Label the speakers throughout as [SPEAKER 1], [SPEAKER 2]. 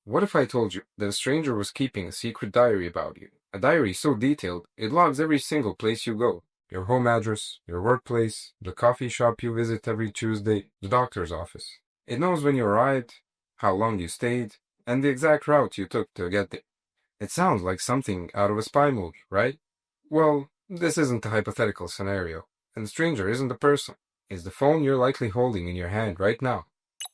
[SPEAKER 1] What if I told you that a stranger was keeping a secret diary about you? A diary so detailed, it logs every single place you go. Your home address, your workplace, the coffee shop you visit every Tuesday, the doctor's office. It knows when you arrived, how long you stayed, and the exact route you took to get there. It sounds like something out of a spy movie, right? Well, this isn't a hypothetical scenario, and the stranger isn't a person. It's the phone you're likely holding in your hand right now.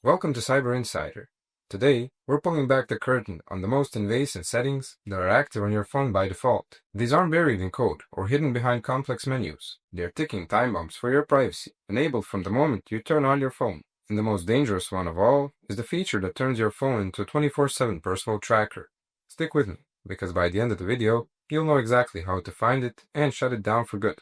[SPEAKER 1] Welcome to Cyber Insider. Today, we're pulling back the curtain on the most invasive settings that are active on your phone by default. These aren't buried in code or hidden behind complex menus. They're ticking time bombs for your privacy, enabled from the moment you turn on your phone. And the most dangerous one of all is the feature that turns your phone into a 24/7 personal tracker. Stick with me, because by the end of the video, you'll know exactly how to find it and shut it down for good.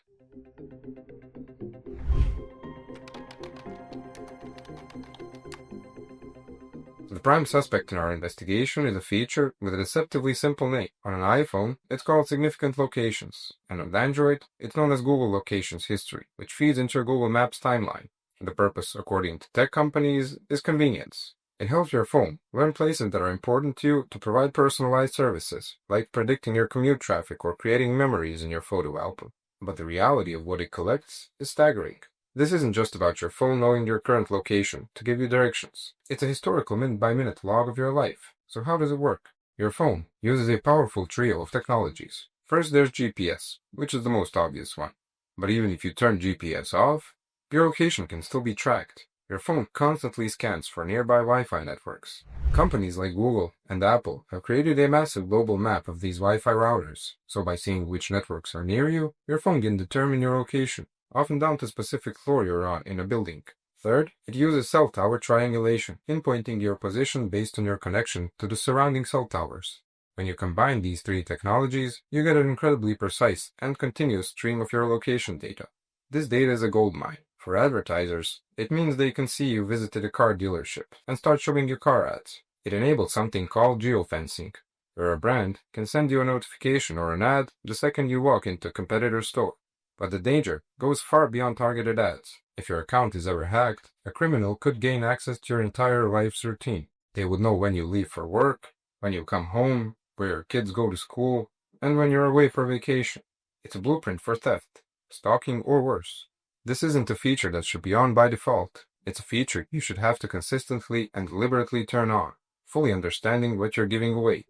[SPEAKER 1] The prime suspect in our investigation is a feature with a deceptively simple name. On an iPhone, it's called Significant Locations, and on Android, it's known as Google Locations History, which feeds into your Google Maps timeline. The purpose, according to tech companies, is convenience. It helps your phone learn places that are important to you to provide personalized services, like predicting your commute traffic or creating memories in your photo album. But the reality of what it collects is staggering. This isn't just about your phone knowing your current location to give you directions. It's a historical minute-by-minute log of your life. So how does it work? Your phone uses a powerful trio of technologies. First, there's GPS, which is the most obvious one. But even if you turn GPS off, your location can still be tracked. Your phone constantly scans for nearby Wi-Fi networks. Companies like Google and Apple have created a massive global map of these Wi-Fi routers. So by seeing which networks are near you, your phone can determine your location, often down to specific floor you're on in a building. Third, it uses cell tower triangulation, pinpointing your position based on your connection to the surrounding cell towers. When you combine these three technologies, you get an incredibly precise and continuous stream of your location data. This data is a goldmine. For advertisers, it means they can see you visited a car dealership and start showing you car ads. It enables something called geofencing, where a brand can send you a notification or an ad the second you walk into a competitor's store. But the danger goes far beyond targeted ads. If your account is ever hacked, a criminal could gain access to your entire life's routine. They would know when you leave for work, when you come home, where your kids go to school, and when you're away for vacation. It's a blueprint for theft, stalking, or worse. This isn't a feature that should be on by default. It's a feature you should have to consistently and deliberately turn on, fully understanding what you're giving away.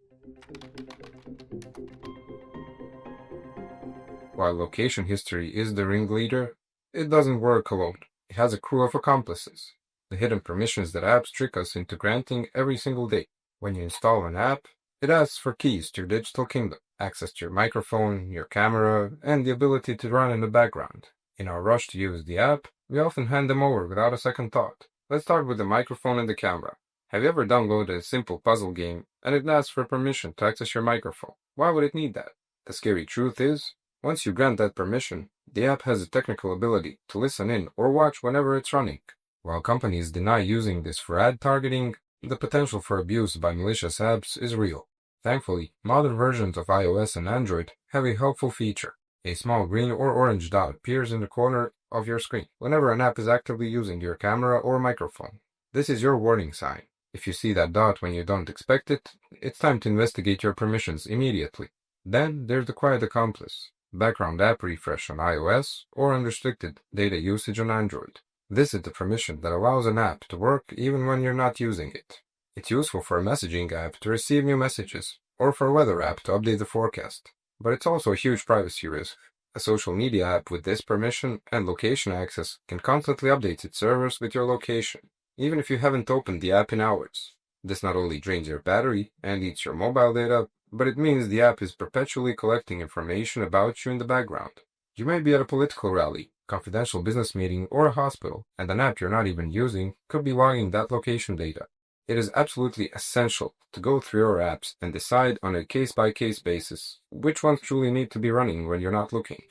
[SPEAKER 1] While location history is the ringleader, it doesn't work alone. It has a crew of accomplices, the hidden permissions that apps trick us into granting every single day. When you install an app, it asks for keys to your digital kingdom, access to your microphone, your camera, and the ability to run in the background. In our rush to use the app, we often hand them over without a second thought. Let's start with the microphone and the camera. Have you ever downloaded a simple puzzle game and it asks for permission to access your microphone? Why would it need that? The scary truth is, once you grant that permission, the app has the technical ability to listen in or watch whenever it's running. While companies deny using this for ad targeting, the potential for abuse by malicious apps is real. Thankfully, modern versions of iOS and Android have a helpful feature. A small green or orange dot appears in the corner of your screen whenever an app is actively using your camera or microphone. This is your warning sign. If you see that dot when you don't expect it, it's time to investigate your permissions immediately. Then there's the quiet accomplice, background app refresh on iOS or unrestricted data usage on Android. This is the permission that allows an app to work even when you're not using it. It's useful for a messaging app to receive new messages or for a weather app to update the forecast. But it's also a huge privacy risk. A social media app with this permission and location access can constantly update its servers with your location, even if you haven't opened the app in hours. This not only drains your battery and eats your mobile data, but it means the app is perpetually collecting information about you in the background. You may be at a political rally, confidential business meeting, or a hospital, and an app you're not even using could be logging that location data. It is absolutely essential to go through your apps and decide on a case-by-case basis which ones truly need to be running when you're not looking.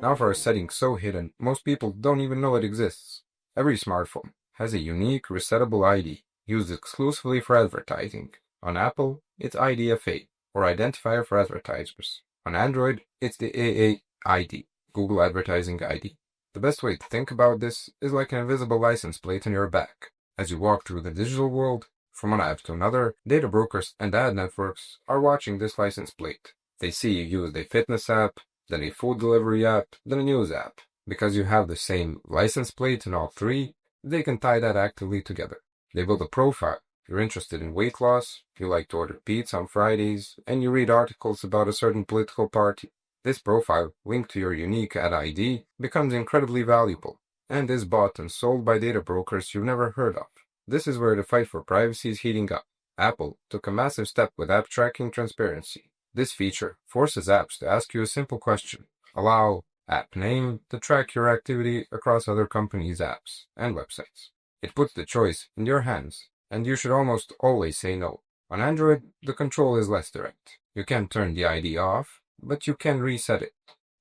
[SPEAKER 1] Now for a setting so hidden, most people don't even know it exists. Every smartphone has a unique resettable ID used exclusively for advertising. On Apple, it's IDFA, or Identifier for Advertisers. On Android, it's the AAID, Google Advertising ID. The best way to think about this is like an invisible license plate on your back. As you walk through the digital world, from one app to another, data brokers and ad networks are watching this license plate. They see you use a fitness app, then a food delivery app, then a news app. Because you have the same license plate in all three, they can tie that actively together. They build a profile. You're interested in weight loss, you like to order pizza on Fridays, and you read articles about a certain political party. This profile, linked to your unique ad ID, becomes incredibly valuable, and is bought and sold by data brokers you've never heard of. This is where the fight for privacy is heating up. Apple took a massive step with app tracking transparency. This feature forces apps to ask you a simple question. Allow app name to track your activity across other companies' apps and websites. It puts the choice in your hands, and you should almost always say no. On Android, the control is less direct. You can't turn the ID off, but you can reset it.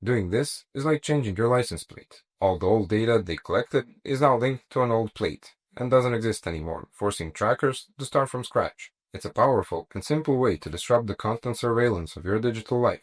[SPEAKER 1] Doing this is like changing your license plate. All the old data they collected is now linked to an old plate and doesn't exist anymore, forcing trackers to start from scratch. It's a powerful and simple way to disrupt the constant surveillance of your digital life.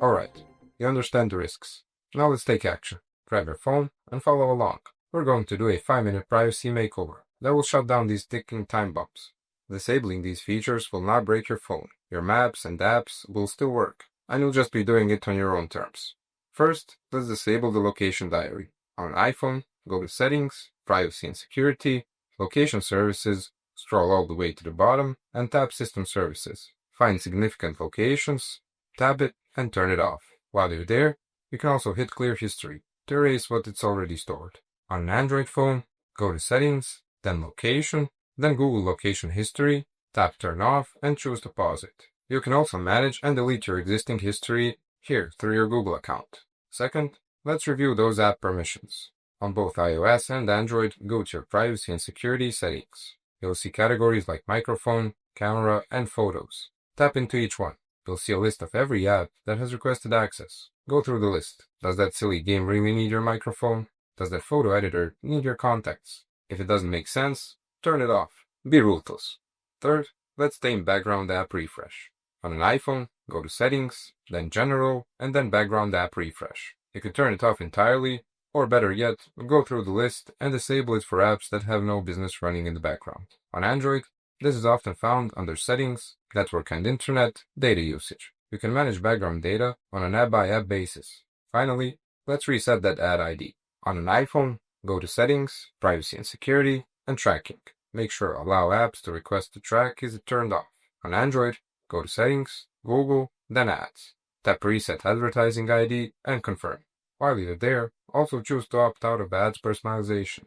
[SPEAKER 1] Alright, you understand the risks. Now let's take action. Grab your phone and follow along. We're going to do a 5-minute privacy makeover that will shut down these ticking time bombs. Disabling these features will not break your phone. Your maps and apps will still work, and you'll just be doing it on your own terms. First, let's disable the location diary. On an iPhone, go to Settings, Privacy and Security, Location Services, scroll all the way to the bottom, and tap System Services. Find significant locations, tap it, and turn it off. While you're there, you can also hit Clear History to erase what it's already stored. On an Android phone, go to Settings, then Location, then Google Location History, tap Turn Off, and choose to pause it. You can also manage and delete your existing history here through your Google account. Second, let's review those app permissions. On both iOS and Android, go to your Privacy and Security settings. You'll see categories like Microphone, Camera, and Photos. Tap into each one. You'll see a list of every app that has requested access. Go through the list. Does that silly game really need your microphone? Does that photo editor need your contacts? If it doesn't make sense, turn it off. Be ruthless. Third, let's tame Background App Refresh. On an iPhone, go to Settings, then General, and then Background App Refresh. You can turn it off entirely, or better yet, go through the list and disable it for apps that have no business running in the background. On Android, this is often found under Settings, Network and Internet, Data Usage. You can manage background data on an app-by-app basis. Finally, let's reset that ad ID. On an iPhone, go to Settings, Privacy and Security, and Tracking. Make sure Allow Apps to Request to Track is turned off. On Android, go to Settings, Google, then Ads. Tap Reset Advertising ID and confirm. While you're there, also choose to opt out of ads personalization.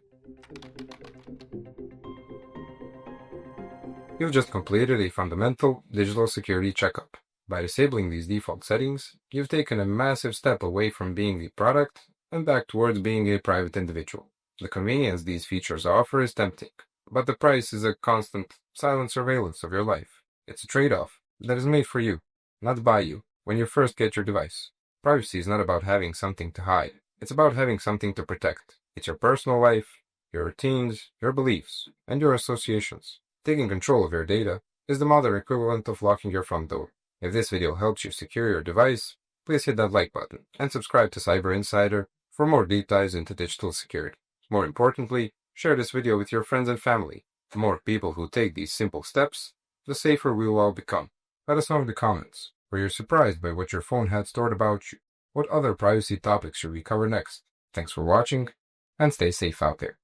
[SPEAKER 1] You've just completed a fundamental digital security checkup. By disabling these default settings, you've taken a massive step away from being a product and back towards being a private individual. The convenience these features offer is tempting, but the price is a constant, silent surveillance of your life. It's a trade-off that is made for you, not by you, when you first get your device. Privacy is not about having something to hide. It's about having something to protect. It's your personal life, your routines, your beliefs, and your associations. Taking control of your data is the modern equivalent of locking your front door. If this video helps you secure your device, please hit that like button and subscribe to Cyber Insider for more deep dives into digital security. More importantly, share this video with your friends and family. The more people who take these simple steps, the safer we will all become. Let us know in the comments. Were you surprised by what your phone had stored about you? What other privacy topics should we cover next? Thanks for watching, and stay safe out there.